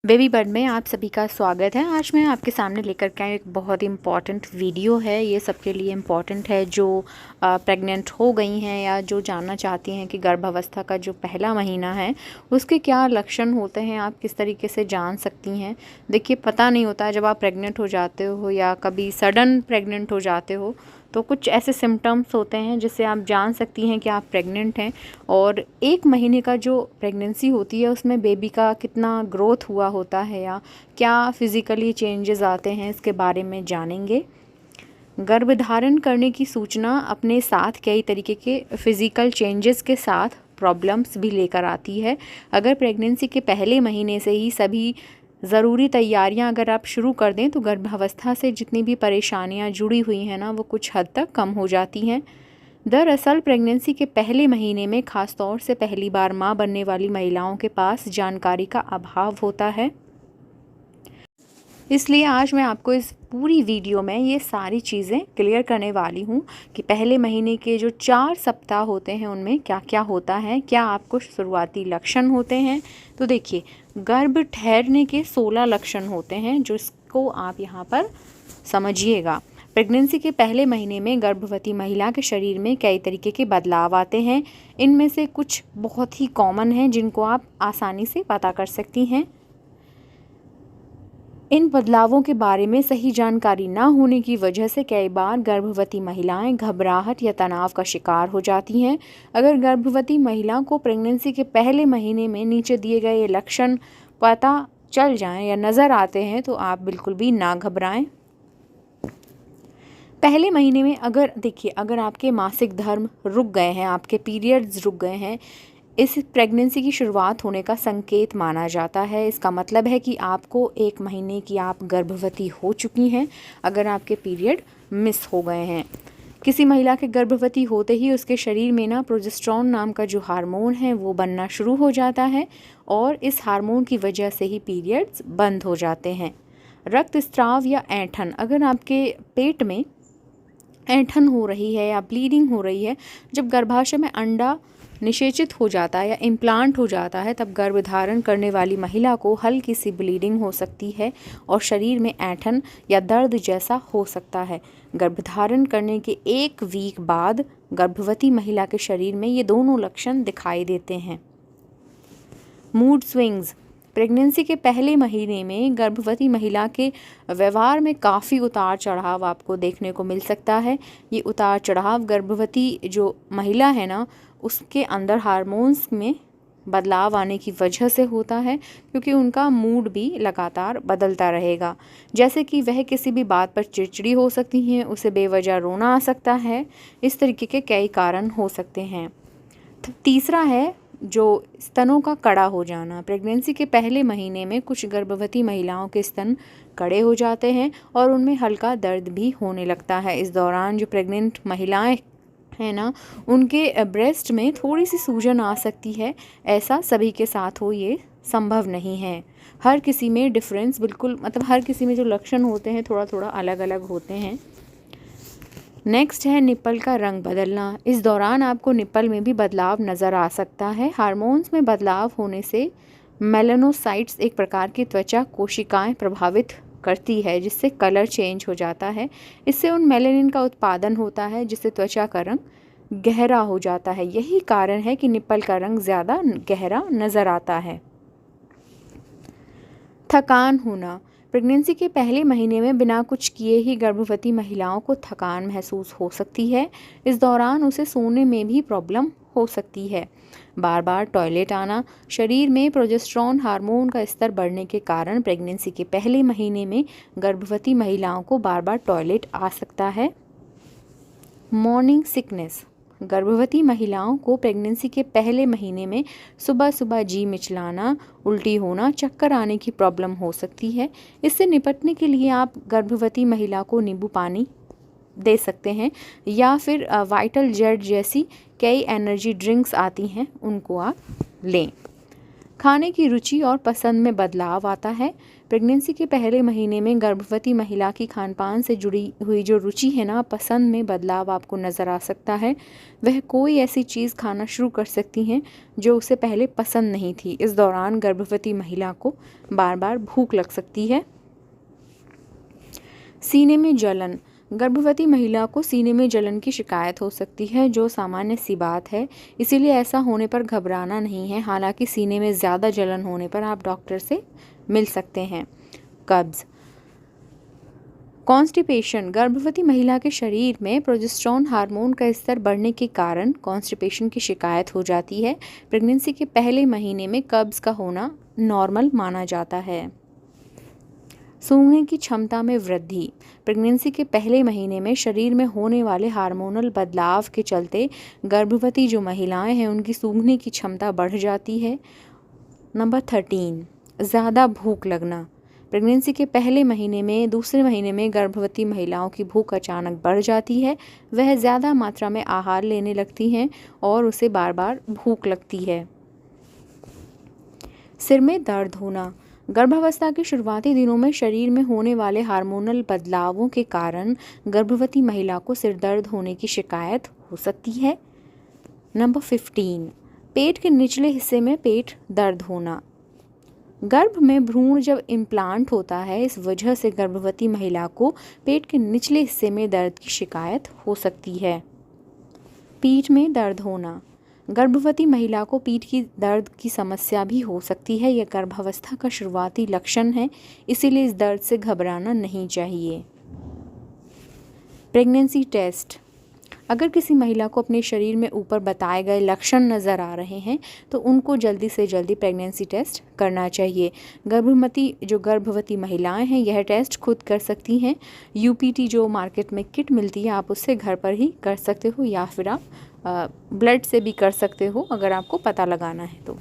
Baby bird में आप सभी का स्वागत है। आज मैं आपके सामने लेकर के आई एक बहुत इम्पॉर्टेंट वीडियो है। ये सबके लिए इम्पॉर्टेंट है जो प्रेग्नेंट हो गई हैं या जो जानना चाहती हैं कि गर्भावस्था का जो पहला महीना है उसके क्या लक्षण होते हैं, आप किस तरीके से जान सकती हैं। देखिए, पता नहीं होता है जब आप प्रेग्नेंट हो जाते हो या कभी सडन प्रेग्नेंट हो जाते हो तो कुछ ऐसे सिम्टम्स होते हैं जिससे आप जान सकती हैं कि आप प्रेग्नेंट हैं। और 1 महीने का जो प्रेगनेंसी होती है उसमें बेबी का कितना ग्रोथ हुआ होता है या क्या फिज़िकली चेंजेस आते हैं, इसके बारे में जानेंगे। गर्भधारण करने की सूचना अपने साथ कई तरीके के फिज़िकल चेंजेस के साथ प्रॉब्लम्स भी लेकर आती है। अगर प्रेगनेंसी के पहले महीने से ही सभी ज़रूरी तैयारियां अगर आप शुरू कर दें तो गर्भावस्था से जितनी भी परेशानियां जुड़ी हुई हैं ना, वो कुछ हद तक कम हो जाती हैं। दरअसल प्रेगनेंसी के पहले महीने में ख़ास तौर से पहली बार मां बनने वाली महिलाओं के पास जानकारी का अभाव होता है। इसलिए आज मैं आपको इस पूरी वीडियो में ये सारी चीज़ें क्लियर करने वाली हूँ कि पहले महीने के जो 4 सप्ताह होते हैं उनमें क्या क्या होता है, क्या आपको शुरुआती लक्षण होते हैं। तो देखिए, गर्भ ठहरने के 16 लक्षण होते हैं जो इसको आप यहाँ पर समझिएगा। प्रेगनेंसी के पहले महीने में गर्भवती महिला के शरीर में कई तरीके के बदलाव आते हैं। इनमें से कुछ बहुत ही कॉमन हैं जिनको आप आसानी से पता कर सकती हैं। इन बदलावों के बारे में सही जानकारी ना होने की वजह से कई बार गर्भवती महिलाएं घबराहट या तनाव का शिकार हो जाती हैं। अगर गर्भवती महिला को प्रेगनेंसी के पहले महीने में नीचे दिए गए ये लक्षण पता चल जाएं या नज़र आते हैं तो आप बिल्कुल भी ना घबराएं। पहले महीने में अगर आपके मासिक धर्म रुक गए हैं, आपके पीरियड्स रुक गए हैं, इस प्रेगनेंसी की शुरुआत होने का संकेत माना जाता है। इसका मतलब है कि आपको 1 महीने की आप गर्भवती हो चुकी हैं अगर आपके पीरियड मिस हो गए हैं। किसी महिला के गर्भवती होते ही उसके शरीर में ना प्रोजेस्टेरोन नाम का जो हार्मोन है वो बनना शुरू हो जाता है और इस हार्मोन की वजह से ही पीरियड्स बंद हो जाते हैं। रक्तस्राव या ऐंठन, अगर आपके पेट में ऐंठन हो रही है या ब्लीडिंग हो रही है, जब गर्भाशय में अंडा निषेचित हो जाता है या इम्प्लांट हो जाता है तब गर्भधारण करने वाली महिला को हल्की सी ब्लीडिंग हो सकती है और शरीर में ऐंठन या दर्द जैसा हो सकता है। गर्भधारण करने के 1 वीक बाद गर्भवती महिला के शरीर में ये दोनों लक्षण दिखाई देते हैं। मूड स्विंग्स, प्रेगनेंसी के पहले महीने में गर्भवती महिला के व्यवहार में काफ़ी उतार चढ़ाव आपको देखने को मिल सकता है। ये उतार चढ़ाव गर्भवती जो महिला है ना, उसके अंदर हार्मोन्स में बदलाव आने की वजह से होता है, क्योंकि उनका मूड भी लगातार बदलता रहेगा। जैसे कि वह किसी भी बात पर चिड़चिड़ी हो सकती हैं, उसे बेवजह रोना आ सकता है। इस तरीके के कई कारण हो सकते हैं। तीसरा है जो स्तनों का कड़ा हो जाना। प्रेगनेंसी के पहले महीने में कुछ गर्भवती महिलाओं के स्तन कड़े हो जाते हैं और उनमें हल्का दर्द भी होने लगता है। इस दौरान जो प्रेग्नेंट महिलाएं हैं ना, उनके ब्रेस्ट में थोड़ी सी सूजन आ सकती है। ऐसा सभी के साथ हो ये संभव नहीं है। हर किसी में डिफरेंस बिल्कुल, मतलब हर किसी में जो लक्षण होते हैं थोड़ा थोड़ा अलग अलग होते हैं। नेक्स्ट है निप्पल का रंग बदलना। इस दौरान आपको निप्पल में भी बदलाव नज़र आ सकता है। हार्मोन्स में बदलाव होने से मेलानोसाइट्स, एक प्रकार की त्वचा कोशिकाएं प्रभावित करती है जिससे कलर चेंज हो जाता है। इससे उन मेलानिन का उत्पादन होता है जिससे त्वचा का रंग गहरा हो जाता है। यही कारण है कि निप्पल का रंग ज़्यादा गहरा नज़र आता है। थकान होना, प्रेगनेंसी के पहले महीने में बिना कुछ किए ही गर्भवती महिलाओं को थकान महसूस हो सकती है। इस दौरान उसे सोने में भी प्रॉब्लम हो सकती है। बार बार टॉयलेट आना, शरीर में प्रोजेस्टेरोन हार्मोन का स्तर बढ़ने के कारण प्रेगनेंसी के पहले महीने में गर्भवती महिलाओं को बार बार टॉयलेट आ सकता है। मॉर्निंग सिकनेस, गर्भवती महिलाओं को प्रेगनेंसी के पहले महीने में सुबह सुबह जी मिचलाना, उल्टी होना, चक्कर आने की प्रॉब्लम हो सकती है। इससे निपटने के लिए आप गर्भवती महिला को नींबू पानी दे सकते हैं या फिर वाइटल जेट जैसी कई एनर्जी ड्रिंक्स आती हैं, उनको आप लें। खाने की रुचि और पसंद में बदलाव आता है। प्रेगनेंसी के पहले महीने में गर्भवती महिला की खानपान से जुड़ी हुई जो रुचि है ना, पसंद में बदलाव आपको नज़र आ सकता है। वह कोई ऐसी चीज़ खाना शुरू कर सकती हैं जो उसे पहले पसंद नहीं थी। इस दौरान गर्भवती महिला को बार बार भूख लग सकती है। सीने में जलन। गर्भवती महिला को सीने में जलन की शिकायत हो सकती है, जो सामान्य सी बात है, इसीलिए ऐसा होने पर घबराना नहीं है। हालांकि सीने में ज़्यादा जलन होने पर आप डॉक्टर से मिल सकते हैं। कब्ज़। कॉन्स्टिपेशन। गर्भवती महिला के शरीर में प्रोजेस्टेरोन हार्मोन का स्तर बढ़ने के कारण कॉन्स्टिपेशन की शिकायत हो जाती है। प्रेगनेंसी के पहले महीने में कब्ज़ का होना नॉर्मल माना जाता है। सूंघने की क्षमता में वृद्धि। प्रेगनेंसी के पहले महीने में शरीर में होने वाले हार्मोनल बदलाव के चलते गर्भवती जो महिलाएं हैं उनकी सूंघने की क्षमता बढ़ जाती है। नंबर 13, ज़्यादा भूख लगना। प्रेगनेंसी के पहले महीने में दूसरे महीने में गर्भवती महिलाओं की भूख अचानक बढ़ जाती है। वह ज़्यादा मात्रा में आहार लेने लगती हैं और उसे बार बार भूख लगती है। सिर में दर्द होना। गर्भावस्था के शुरुआती दिनों में शरीर में होने वाले हार्मोनल बदलावों के कारण गर्भवती महिला को सिर दर्द होने की शिकायत हो सकती है। नंबर 15, पेट के निचले हिस्से में पेट दर्द होना। गर्भ में भ्रूण जब इम्प्लांट होता है, इस वजह से गर्भवती महिला को पेट के निचले हिस्से में दर्द की शिकायत हो सकती है। पीठ में दर्द होना। गर्भवती महिला को पीठ की दर्द की समस्या भी हो सकती है। यह गर्भावस्था का शुरुआती लक्षण है, इसीलिए इस दर्द से घबराना नहीं चाहिए। Pregnancy test. अगर किसी महिला को अपने शरीर में ऊपर बताए गए लक्षण नज़र आ रहे हैं तो उनको जल्दी से जल्दी प्रेगनेंसी टेस्ट करना चाहिए। गर्भवती महिलाएं हैं यह टेस्ट खुद कर सकती हैं। यूपीटी जो मार्केट में किट मिलती है आप उससे घर पर ही कर सकते हो, या फिर आप ब्लड से भी कर सकते हो अगर आपको पता लगाना है तो।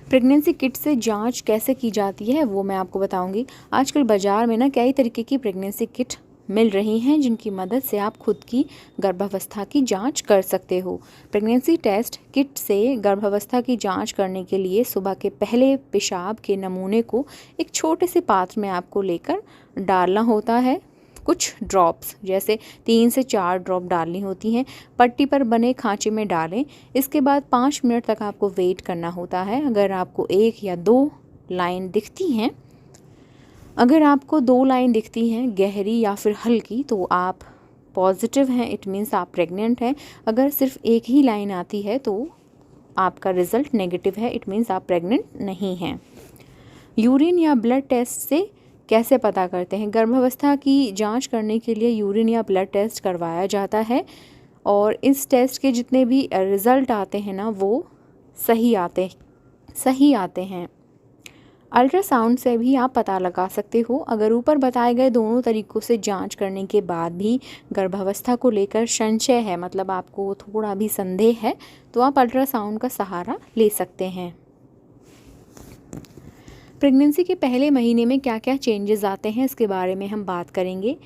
प्रेगनेंसी किट से जांच कैसे की जाती है वो मैं आपको बताऊंगी। आजकल बाज़ार में ना कई तरीके की प्रेगनेंसी किट मिल रही हैं जिनकी मदद से आप खुद की गर्भावस्था की जांच कर सकते हो। प्रेगनेंसी टेस्ट किट से गर्भावस्था की जांच करने के लिए सुबह के पहले पेशाब के नमूने को एक छोटे से पात्र में आपको लेकर डालना होता है। कुछ ड्रॉप्स जैसे 3 से 4 ड्रॉप डालनी होती हैं। पट्टी पर बने खांचे में डालें। इसके बाद 5 मिनट तक आपको वेट करना होता है। अगर आपको 1 या 2 लाइन दिखती हैं, अगर आपको 2 लाइन दिखती हैं गहरी या फिर हल्की तो आप पॉजिटिव हैं, इट मीन्स आप प्रेग्नेंट हैं। अगर सिर्फ एक ही लाइन आती है तो आपका रिज़ल्ट नेगेटिव है, इट मीन्स आप प्रेग्नेंट नहीं हैं। यूरिन या ब्लड टेस्ट से कैसे पता करते हैं? गर्भावस्था की जांच करने के लिए यूरिन या ब्लड टेस्ट करवाया जाता है और इस टेस्ट के जितने भी रिज़ल्ट आते हैं ना वो सही आते हैं। अल्ट्रासाउंड से भी आप पता लगा सकते हो। अगर ऊपर बताए गए दोनों तरीक़ों से जांच करने के बाद भी गर्भावस्था को लेकर संशय है, मतलब आपको थोड़ा भी संदेह है, तो आप अल्ट्रासाउंड का सहारा ले सकते हैं। प्रेगनेंसी के पहले महीने में क्या क्या चेंजेस आते हैं इसके बारे में हम बात करेंगे।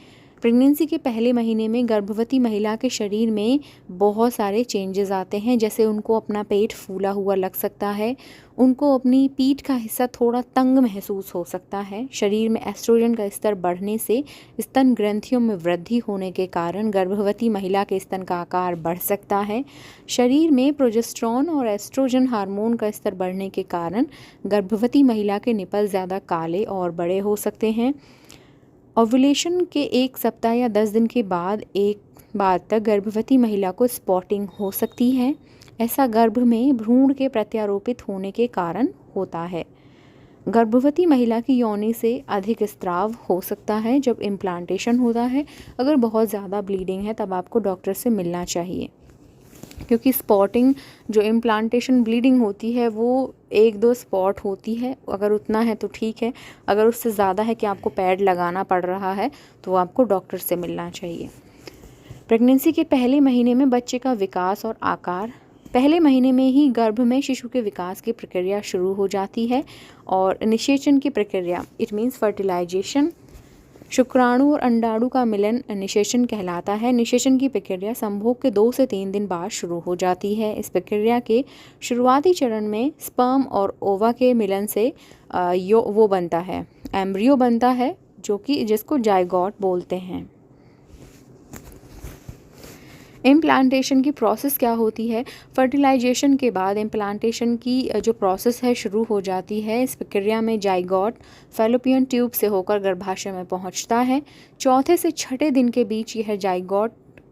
प्रेगनेंसी के पहले महीने में गर्भवती महिला के शरीर में बहुत सारे चेंजेस आते हैं, जैसे उनको अपना पेट फूला हुआ लग सकता है, उनको अपनी पीठ का हिस्सा थोड़ा तंग महसूस हो सकता है। शरीर में एस्ट्रोजन का स्तर बढ़ने से स्तन ग्रंथियों में वृद्धि होने के कारण गर्भवती महिला के स्तन का आकार बढ़ सकता है। शरीर में प्रोजेस्टेरोन और एस्ट्रोजन हार्मोन का स्तर बढ़ने के कारण गर्भवती महिला के निपल ज़्यादा काले और बड़े हो सकते हैं। ओव्यूलेशन के 1 सप्ताह या 10 दिन के बाद एक बार तक गर्भवती महिला को स्पॉटिंग हो सकती है। ऐसा गर्भ में भ्रूण के प्रत्यारोपित होने के कारण होता है। गर्भवती महिला की योनि से अधिक स्राव हो सकता है जब इम्प्लांटेशन होता है। अगर बहुत ज़्यादा ब्लीडिंग है तब आपको डॉक्टर से मिलना चाहिए, क्योंकि स्पॉटिंग जो इम्प्लांटेशन ब्लीडिंग होती है वो 1-2 स्पॉट होती है। अगर उतना है तो ठीक है, अगर उससे ज़्यादा है कि आपको पैड लगाना पड़ रहा है तो आपको डॉक्टर से मिलना चाहिए। प्रेगनेंसी के पहले महीने में बच्चे का विकास और आकार। पहले महीने में ही गर्भ में शिशु के विकास की प्रक्रिया शुरू हो जाती है और निषेचन की प्रक्रिया, इट मीन्स फर्टिलाइजेशन, शुक्राणु और अंडाणु का मिलन निषेचन कहलाता है। निषेचन की प्रक्रिया संभोग के 2 से 3 दिन बाद शुरू हो जाती है। इस प्रक्रिया के शुरुआती चरण में स्पर्म और ओवा के मिलन से वो बनता है, एम्ब्रियो बनता है, जिसको जाइगोट बोलते हैं। इम्प्लांटेशन की प्रोसेस क्या होती है? फर्टिलाइजेशन के बाद इम्प्लांटेशन की जो प्रोसेस है शुरू हो जाती है। इस प्रक्रिया में जाइगोट फैलोपियन ट्यूब से होकर गर्भाशय में पहुंचता है। चौथे से छठे दिन के बीच यह जाइगोट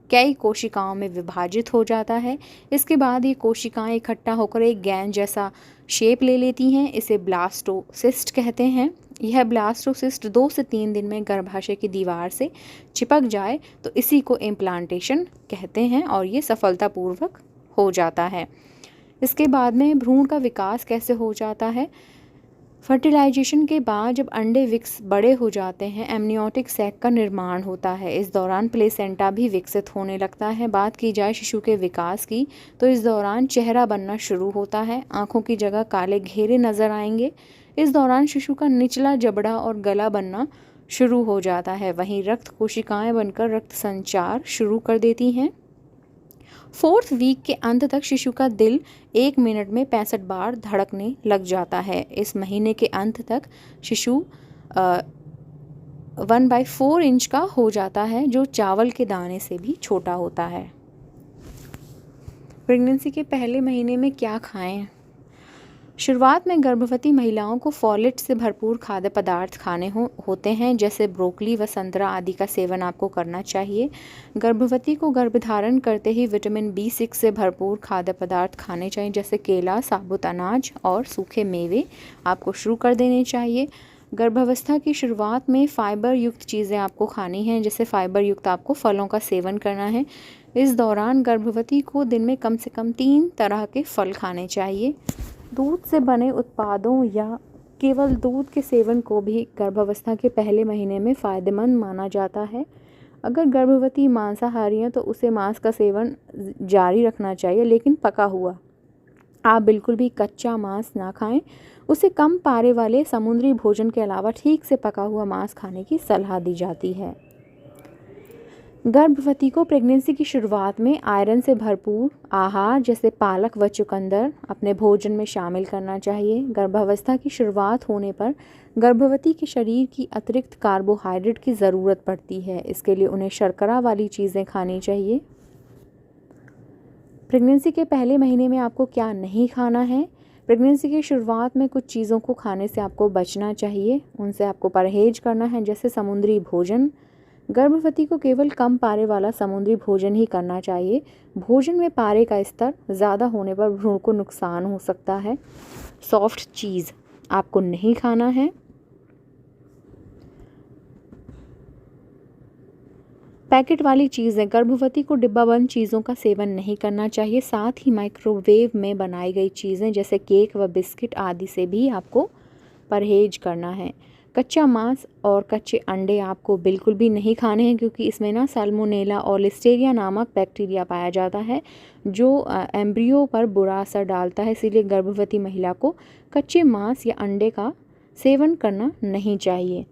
कई कोशिकाओं में विभाजित हो जाता है। इसके बाद ये कोशिकाएं इकट्ठा होकर एक गेंद जैसा शेप ले लेती हैं। इसे ब्लास्टोसिस्ट कहते हैं। यह ब्लास्टोसिस्ट 2 से 3 दिन में गर्भाशय की दीवार से चिपक जाए तो इसी को इम्प्लांटेशन कहते हैं और ये सफलतापूर्वक हो जाता है। इसके बाद में भ्रूण का विकास कैसे हो जाता है? फर्टिलाइजेशन के बाद जब अंडे बड़े हो जाते हैं, एमनियोटिक सैक का निर्माण होता है। इस दौरान प्लेसेंटा भी विकसित होने लगता है। बात की जाए शिशु के विकास की तो इस दौरान चेहरा बनना शुरू होता है। आँखों की जगह काले घेरे नज़र आएंगे। इस दौरान शिशु का निचला जबड़ा और गला बनना शुरू हो जाता है। वहीं रक्त कोशिकाएं बनकर रक्त संचार शुरू कर देती हैं। 4th वीक के अंत तक शिशु का दिल 1 मिनट में 65 बार धड़कने लग जाता है। इस महीने के अंत तक शिशु 1/4 इंच का हो जाता है, जो चावल के दाने से भी छोटा होता है। प्रेगनेंसी के पहले महीने में क्या खाएं? शुरुआत में गर्भवती महिलाओं को फॉलेट से भरपूर खाद्य पदार्थ खाने होते हैं, जैसे ब्रोकली व संतरा आदि का सेवन आपको करना चाहिए। गर्भवती को गर्भधारण करते ही विटामिन B6 से भरपूर खाद्य पदार्थ खाने चाहिए, जैसे केला, साबुत अनाज और सूखे मेवे आपको शुरू कर देने चाहिए। गर्भावस्था की शुरुआत में फाइबर युक्त चीज़ें आपको खानी हैं, जैसे फाइबर युक्त आपको फलों का सेवन करना है। इस दौरान गर्भवती को दिन में कम से कम 3 तरह के फल खाने चाहिए। दूध से बने उत्पादों या केवल दूध के सेवन को भी गर्भावस्था के पहले महीने में फ़ायदेमंद माना जाता है। अगर गर्भवती मांसाहारी है तो उसे मांस का सेवन जारी रखना चाहिए, लेकिन पका हुआ। आप बिल्कुल भी कच्चा मांस ना खाएं। उसे कम पारे वाले समुद्री भोजन के अलावा ठीक से पका हुआ मांस खाने की सलाह दी जाती है। गर्भवती को प्रेगनेंसी की शुरुआत में आयरन से भरपूर आहार जैसे पालक व चुकंदर अपने भोजन में शामिल करना चाहिए। गर्भावस्था की शुरुआत होने पर गर्भवती के शरीर की अतिरिक्त कार्बोहाइड्रेट की ज़रूरत पड़ती है। इसके लिए उन्हें शर्करा वाली चीज़ें खानी चाहिए। प्रेगनेंसी के पहले महीने में आपको क्या नहीं खाना है? प्रेगनेंसी की शुरुआत में कुछ चीज़ों को खाने से आपको बचना चाहिए, उनसे आपको परहेज करना है, जैसे समुद्री भोजन। गर्भवती को केवल कम पारे वाला समुद्री भोजन ही करना चाहिए। भोजन में पारे का स्तर ज़्यादा होने पर भ्रूण को नुकसान हो सकता है। सॉफ्ट चीज़ आपको नहीं खाना है। पैकेट वाली चीज़ें, गर्भवती को डिब्बाबंद चीज़ों का सेवन नहीं करना चाहिए। साथ ही माइक्रोवेव में बनाई गई चीज़ें जैसे केक व बिस्किट आदि से भी आपको परहेज करना है। कच्चा मांस और कच्चे अंडे आपको बिल्कुल भी नहीं खाने हैं, क्योंकि इसमें ना साल्मोनेला और लिस्टेरिया नामक बैक्टीरिया पाया जाता है, जो एम्ब्रियो पर बुरा असर डालता है। इसीलिए गर्भवती महिला को कच्चे मांस या अंडे का सेवन करना नहीं चाहिए।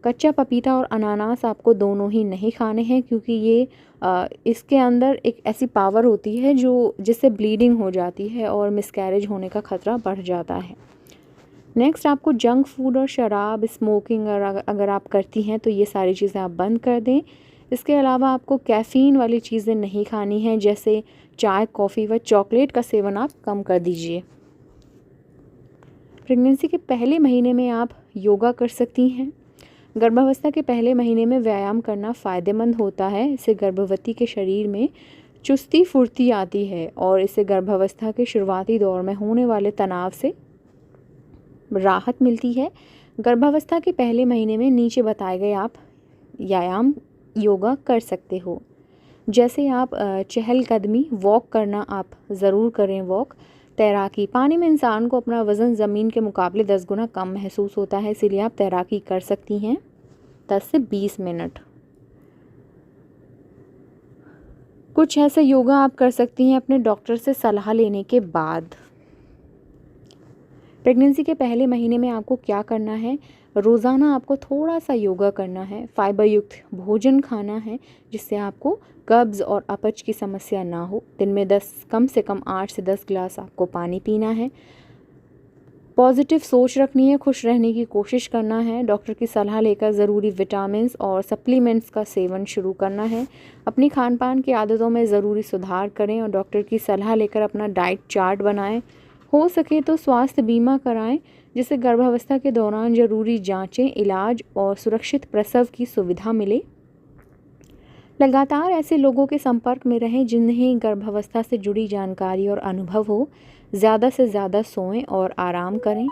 कच्चा पपीता और अनानास आपको दोनों ही नहीं खाने हैं, क्योंकि ये इसके अंदर एक ऐसी पावर होती है जिससे ब्लीडिंग हो जाती है और मिसकैरेज होने का खतरा बढ़ जाता है। नेक्स्ट, आपको जंक फूड और शराब, स्मोकिंग अगर आप करती हैं तो ये सारी चीज़ें आप बंद कर दें। इसके अलावा आपको कैफ़ीन वाली चीज़ें नहीं खानी हैं, जैसे चाय, कॉफ़ी व चॉकलेट का सेवन आप कम कर दीजिए। प्रेगनेंसी के पहले महीने में आप योगा कर सकती हैं। गर्भावस्था के पहले महीने में व्यायाम करना फ़ायदेमंद होता है। इससे गर्भवती के शरीर में चुस्ती फुर्ती आती है और इससे गर्भावस्था के शुरुआती दौर में होने वाले तनाव से राहत मिलती है। गर्भावस्था के पहले महीने में नीचे बताए गए आप व्यायाम योगा कर सकते हो, जैसे आप चहलकदमी, वॉक करना आप ज़रूर करें। वॉक, तैराकी। पानी में इंसान को अपना वज़न ज़मीन के मुकाबले 10 गुना कम महसूस होता है, इसीलिए आप तैराकी कर सकती हैं 10 से 20 मिनट। कुछ ऐसे योगा आप कर सकती हैं अपने डॉक्टर से सलाह लेने के बाद। प्रेगनेंसी के पहले महीने में आपको क्या करना है? रोज़ाना आपको थोड़ा सा योगा करना है, फाइबर युक्त भोजन खाना है जिससे आपको कब्ज़ और अपच की समस्या ना हो। दिन में कम से कम 8 से 10 गिलास आपको पानी पीना है। पॉजिटिव सोच रखनी है, खुश रहने की कोशिश करना है। डॉक्टर की सलाह लेकर ज़रूरी विटामिन्स और सप्लीमेंट्स का सेवन शुरू करना है। अपनी खान पान की आदतों में ज़रूरी सुधार करें और डॉक्टर की सलाह लेकर अपना डाइट चार्ट बनाएं। हो सके तो स्वास्थ्य बीमा कराएं जिससे गर्भावस्था के दौरान ज़रूरी जांचें, इलाज और सुरक्षित प्रसव की सुविधा मिले। लगातार ऐसे लोगों के संपर्क में रहें जिन्हें गर्भावस्था से जुड़ी जानकारी और अनुभव हो। ज़्यादा से ज़्यादा सोएं और आराम करें।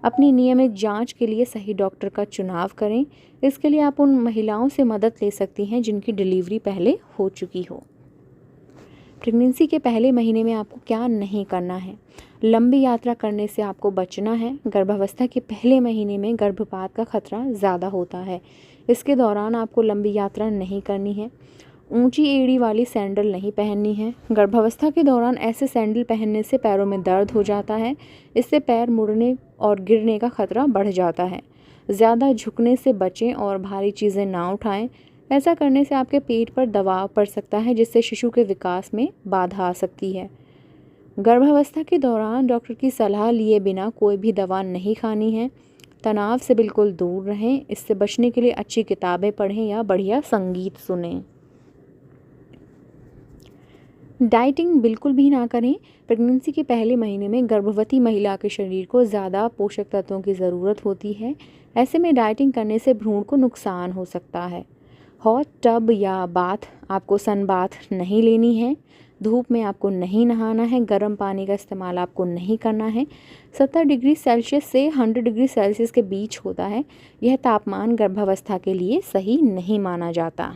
अपनी नियमित जांच के लिए सही डॉक्टर का चुनाव करें। इसके लिए आप उन महिलाओं से मदद ले सकती हैं जिनकी डिलीवरी पहले हो चुकी हो। प्रेगनेंसी के पहले महीने में आपको क्या नहीं करना है? लंबी यात्रा करने से आपको बचना है। गर्भावस्था के पहले महीने में गर्भपात का खतरा ज़्यादा होता है। इसके दौरान आपको लंबी यात्रा नहीं करनी है। ऊंची एड़ी वाली सैंडल नहीं पहननी है। गर्भावस्था के दौरान ऐसे सैंडल पहनने से पैरों में दर्द हो जाता है। इससे पैर मुड़ने और गिरने का खतरा बढ़ जाता है। ज़्यादा झुकने से बचें और भारी चीज़ें ना उठाएं। ऐसा करने से आपके पेट पर दबाव पड़ सकता है जिससे शिशु के विकास में बाधा आ सकती है। गर्भावस्था के दौरान डॉक्टर की सलाह लिए बिना कोई भी दवा नहीं खानी है। तनाव से बिल्कुल दूर रहें। इससे बचने के लिए अच्छी किताबें पढ़ें या बढ़िया संगीत सुनें। डाइटिंग बिल्कुल भी ना करें। प्रेगनेंसी के पहले महीने में गर्भवती महिला के शरीर को ज़्यादा पोषक तत्वों की ज़रूरत होती है। ऐसे में डाइटिंग करने से भ्रूण को नुकसान हो सकता है। हॉट टब या बाथ, आपको सन बाथ नहीं लेनी है। धूप में आपको नहीं नहाना है। गर्म पानी का इस्तेमाल आपको नहीं करना है। 70 डिग्री सेल्सियस से 100 डिग्री सेल्सियस के बीच होता है। यह तापमान गर्भावस्था के लिए सही नहीं माना जाता।